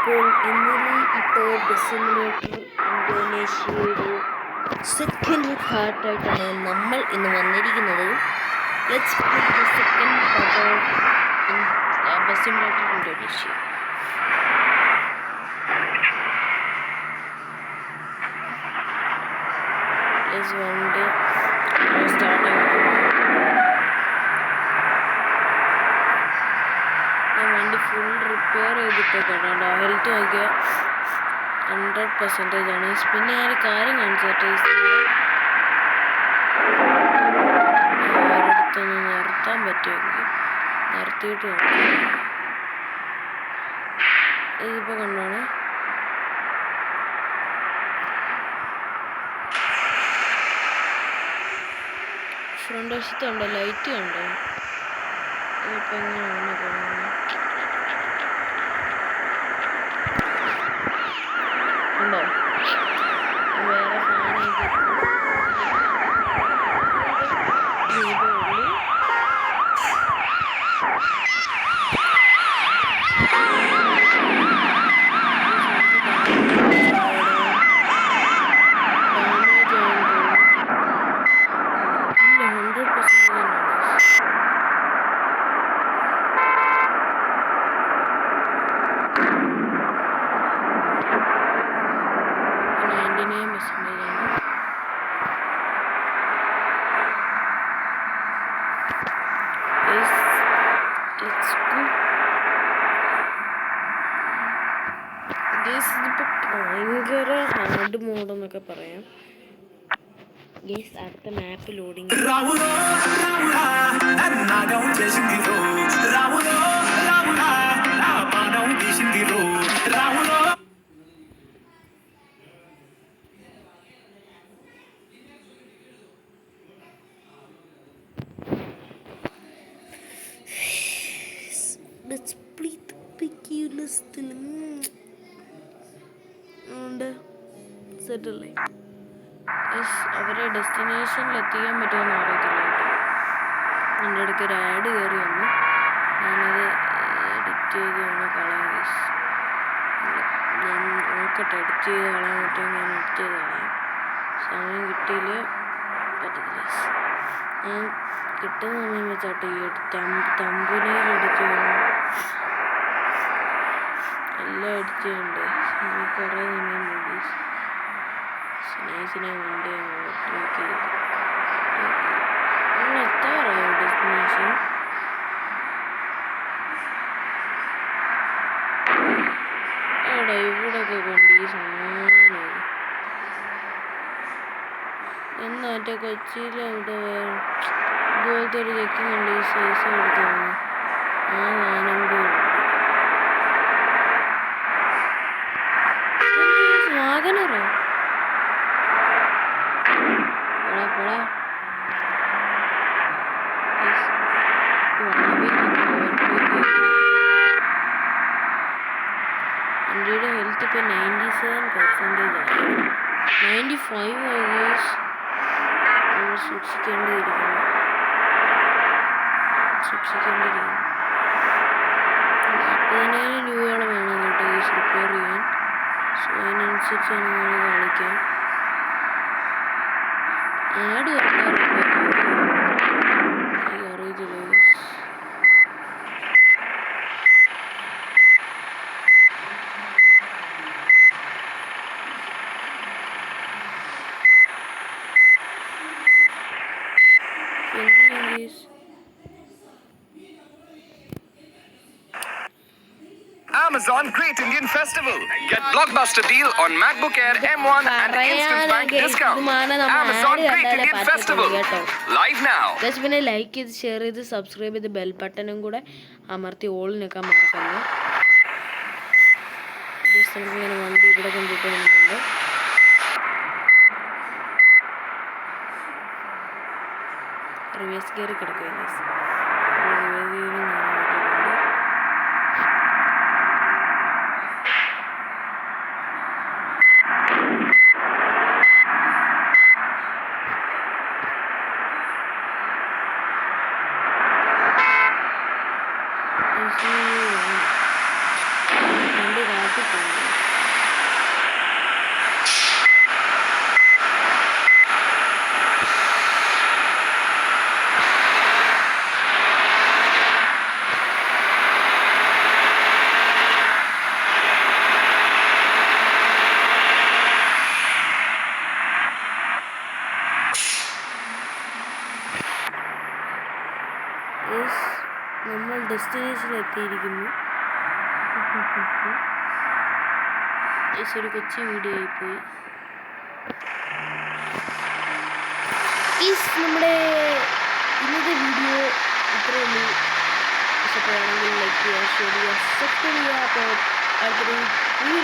അപ്പോൾ ഇന്നലെ ഇട്ട ഡിസിമിനേറ്റർ ഇന്തോനേഷ്യയുടെ സെക്കൻഡ് പാർട്ടായിട്ടാണ് നമ്മൾ ഇന്ന് വന്നിരിക്കുന്നത്. Let's play the second part of disseminator Indonesia. Let's one day starting. വണ്ടി ഫുൾ റിപ്പയർ ചെയ്തിട്ടൊക്കെയാണ്. ഹെൽത്ത് നോക്കിയാൽ 100% ആണ്. പിന്നെ ഞാനൊരു കാര്യം കാണിച്ചിട്ട് ഒരിടത്തൊന്ന് നിർത്താൻ പറ്റുമെങ്കിൽ നിർത്തിയിട്ട് ഇതിപ്പോൾ കണ്ടാണ്. ഫ്രണ്ട് വശത്തുണ്ട് ലൈറ്റ് കണ്ടോ? ഇതിപ്പോൾ എങ്ങനെയാണ് കാണുന്നത്? ഉണ്ടോ? വേറെ ഫാനൊക്കെ ഭയങ്കര ഹാർഡ് മോഡ് എന്നൊക്കെ പറയാം. അടുത്ത മാപ്പ് ലോഡിങ്. സെറ്റല്ലേ? അവരെ ഡെസ്റ്റിനേഷനിൽ എത്തിക്കാൻ പറ്റുമെന്ന് അറിയത്തില്ല കേട്ടോ. എൻ്റെ അടുക്ക് ഒരു ആഡ് കയറി വന്നു. ഞാനത് എഡിറ്റ് ചെയ്ത് വേണം കളയാൻ. ഞാൻ നോക്കട്ടെ എഡിറ്റ് ചെയ്ത് കളയാൻ പറ്റുമെങ്കിൽ ഞാൻ എഡിറ്റ് ചെയ്ത് കളയാം. സമയം കിട്ടിയില്ല, പറ്റത്തില്ല. ഞാൻ കിട്ടുന്ന സമയം വെച്ചാട്ടെ ഈ തമ്പുനയിൽ എഡിറ്റ് ചെയ്യണം, എല്ലാം എഡിറ്റ് ചെയ്യണ്ടേ. കുറേ സമയം മതി. സ്നേഹിച്ചിനെ വണ്ടി ഓവർടേക്ക് ചെയ്തു. നമ്മൾ എത്താറായോ ഡെസ്റ്റിനേഷൻ? എവിടെ ഇവിടെയൊക്കെ കൊണ്ട് ഈ സമാനം എന്നാ മറ്റേ കൊച്ചിയിലെവിടെ ഇതുപോലത്തെ ഒരു ചെക്കിങ് ഉണ്ട്. ഈ സൈസ് എടുത്തു ആ സാധനം കൂടി വാഗനറോ? വണ്ടിയുടെ ഹെൽത്ത് ഇപ്പോൾ 97% ആണ്. 95 ആയി. നമ്മൾ സൂക്ഷിക്കേണ്ടിയിരിക്കുന്നു. 40,000 രൂപയോളം വേണം കേട്ടോ ഈ റിപ്പയർ ചെയ്യാൻ. സോ അതിനനുസരിച്ചാണ് നമ്മൾ കളിക്കാൻ. ആഡ് അറിയത്തില്ല. Amazon Great Indian Festival. Get blockbuster deal on MacBook Air M1 and instant bank discount. Amazon Great Indian Festival. Live now. പിന്നെ ലൈക്ക് ചെയ്ത് ഷെയർ ചെയ്ത് സബ്സ്ക്രൈബ് ചെയ്ത് ബെൽ ബട്ടണും കൂടെ അമർത്തി ഓളിനൊക്കെ മറക്കല്ലേ. ജസ്റ്റ് ഇങ്ങനെ വണ്ടി ഇവിടെ കൊണ്ടിട്ട് വന്നിട്ടുണ്ട്. റിവേഴ്സ് ഗിയർ കിടക്കുകയാണ്. വണ്ടി കാട്ടി ഗൈസ്, നമ്മൾ ഡെസ്റ്റിനേഷനിൽ എത്തിയിരിക്കുന്നു. ഒരു കൊച്ചു വീഡിയോ ആയിപ്പോയി. നമ്മുടെ ഇന്നത്തെ വീഡിയോ ഇത്രയേ ഉള്ളൂ. ഇഷ്ടപ്പെടുകയാണെങ്കിൽ ലൈക്ക് ചെയ്യുക, ഷെയർ ചെയ്യുക, സബ്സ്ക്രൈബ് ചെയ്യുക. അപ്പോൾ അടുത്തൊരു വീഡിയോ